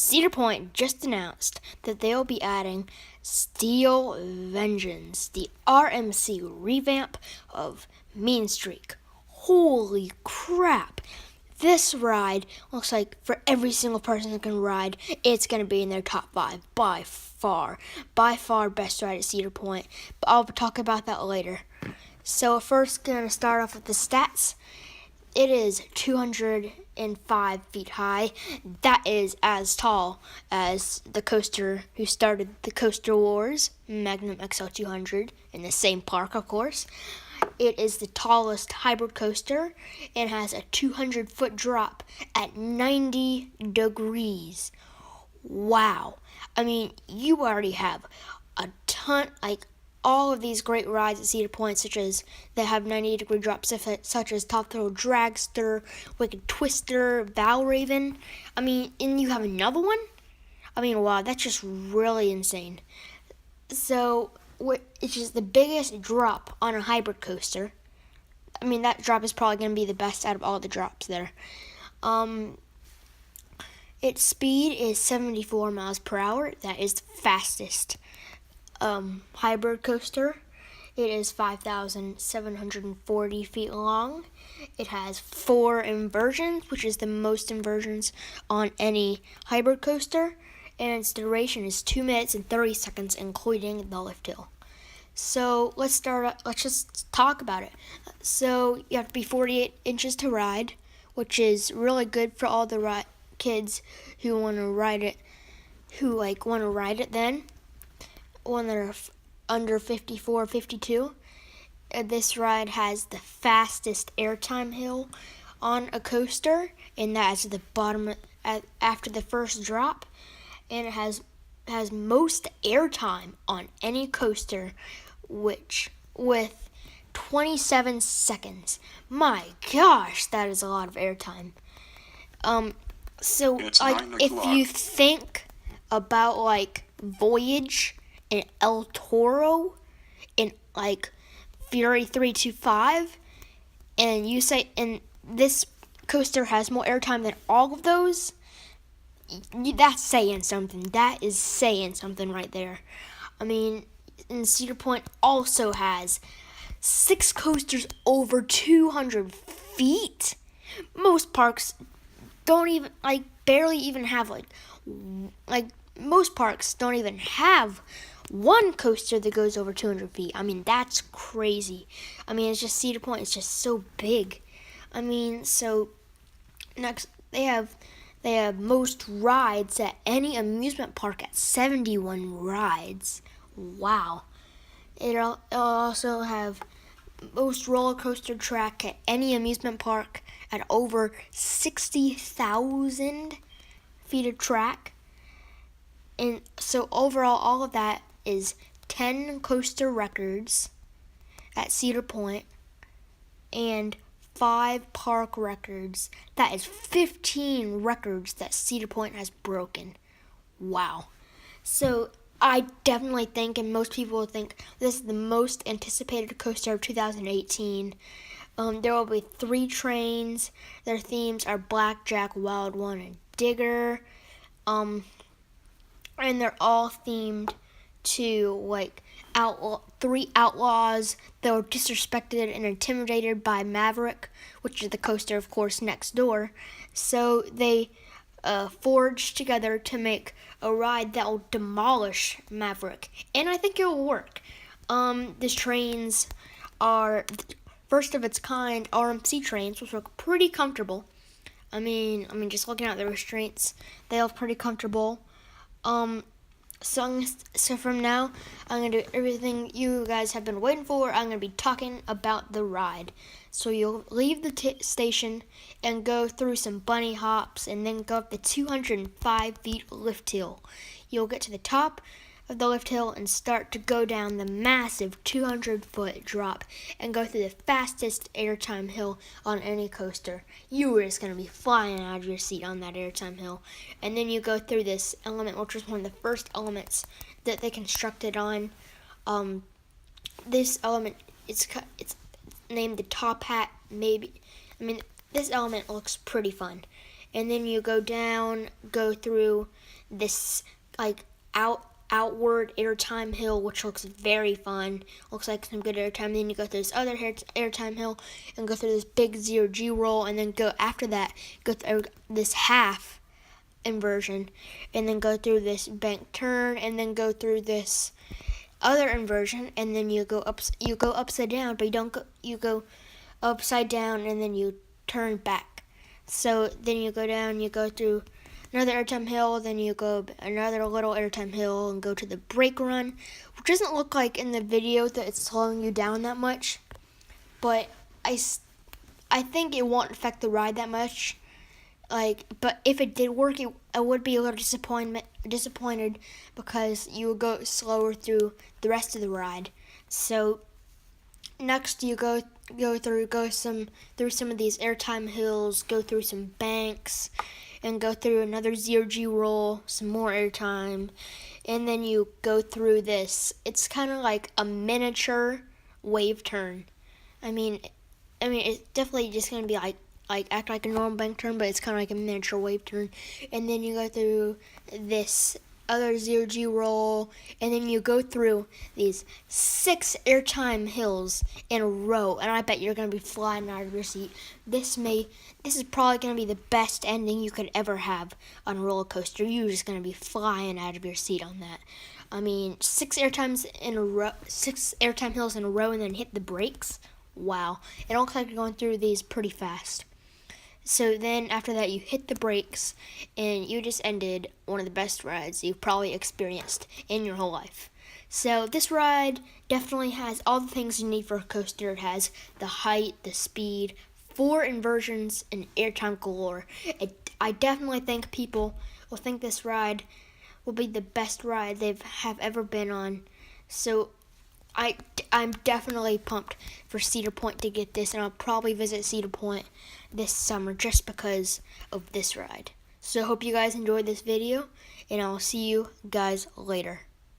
Cedar Point just announced that they'll be adding Steel Vengeance, the RMC revamp of Mean Streak. Holy crap! This ride looks like for every single person who can ride, it's going to be in their top 5 by far. By far best ride at Cedar Point, but I'll talk about that later. So first, going to start off with the stats. It is 205 feet high. That is as tall as the coaster who started the Coaster Wars, Magnum XL 200, in the same park, of course. It is the tallest hybrid coaster and has a 200-foot drop at 90 degrees. Wow. I mean, you already have a ton, all of these great rides at Cedar Point, such as they have 90-degree drops, such as Top Thrill Dragster, Wicked Twister, Valraven. I mean, and you have another one? I mean, wow, that's just really insane. So, it's just the biggest drop on a hybrid coaster. I mean, that drop is probably going to be the best out of all the drops there. Its speed is 74 miles per hour. That is the fastest hybrid coaster. It is 5,740 feet long. It has 4 inversions, which is the most inversions on any hybrid coaster, and its duration is 2 minutes and 30 seconds, including the lift hill. So let's just talk about it. So you have to be 48 inches to ride, which is really good for all the kids who want to ride it, then. When they're under 54, 52. This ride has the fastest airtime hill on a coaster, and that is at the bottom after the first drop, and it has most airtime on any coaster, which with 27 seconds. My gosh, that is a lot of airtime. So if you think about Voyage and El Toro and Fury 325, and you say, and this coaster has more airtime than all of those, that's saying something. That is saying something right there. I mean, and Cedar Point also has 6 coasters over 200 feet. Most parks don't even, barely even have, most parks don't even have one coaster that goes over 200 feet. I mean, that's crazy. I mean, it's just Cedar Point. It's just so big. I mean, so next they have most rides at any amusement park at 71 rides. Wow. It'll also have most roller coaster track at any amusement park at over 60,000 feet of track. And so overall, all of that is 10 coaster records at Cedar Point and 5 park records. That is 15 records that Cedar Point has broken. Wow. So I definitely think, and most people will think, this is the most anticipated coaster of 2018. There will be 3 trains. Their themes are Blackjack, Wild One, and Digger. And they're all themed to 3 outlaws that were disrespected and intimidated by Maverick, which is the coaster, of course, next door. So they forged together to make a ride that will demolish Maverick, and I think it will work. These trains are first of its kind RMC trains, which look pretty comfortable. I mean, just looking at the restraints, they look pretty comfortable. So from now, I'm going to do everything you guys have been waiting for. I'm going to be talking about the ride. So you'll leave the station and go through some bunny hops and then go up the 205 feet lift hill. You'll get to the top of the lift hill and start to go down the massive 200-foot drop and go through the fastest airtime hill on any coaster. You are just going to be flying out of your seat on that airtime hill. And then you go through this element, which was one of the first elements that they constructed on. This element, it's named the Top Hat, maybe. I mean, this element looks pretty fun. and then you go down, go through this like outward airtime hill, which looks very fun. Looks like some good airtime. Then you go through this other airtime hill and go through this big zero-G roll, and then go after that, go through this half inversion, and then go through this bank turn, and then go through this other inversion, and then you go upside down, but you go upside down, and then you turn back. So then you go down, you go through another airtime hill, then you go another little airtime hill and go to the brake run, which doesn't look like in the video that it's slowing you down that much, but I think it won't affect the ride that much. But if it did work, I would be a little disappointed because you would go slower through the rest of the ride. So next you go through some of these airtime hills, go through some banks, and go through another zero-G roll, some more airtime, and then you go through this. It's kind of like a miniature wave turn. I mean, it's definitely just gonna be like act like a normal bank turn, but it's kind of like a miniature wave turn. And then you go through this other zero-G roll, and then you go through these 6 airtime hills in a row, and I bet you're going to be flying out of your seat. This is probably going to be the best ending you could ever have on a roller coaster. You're just going to be flying out of your seat on that. I mean, 6 airtime hills in a row, and then hit the brakes. Wow. It looks like you're going through these pretty fast. So then after that, you hit the brakes, and you just ended one of the best rides you've probably experienced in your whole life. So this ride definitely has all the things you need for a coaster. It has the height, the speed, 4 inversions, and airtime galore. I definitely think people will think this ride will be the best ride they have ever been on. So I'm definitely pumped for Cedar Point to get this, and I'll probably visit Cedar Point this summer just because of this ride. So I hope you guys enjoyed this video, and I'll see you guys later.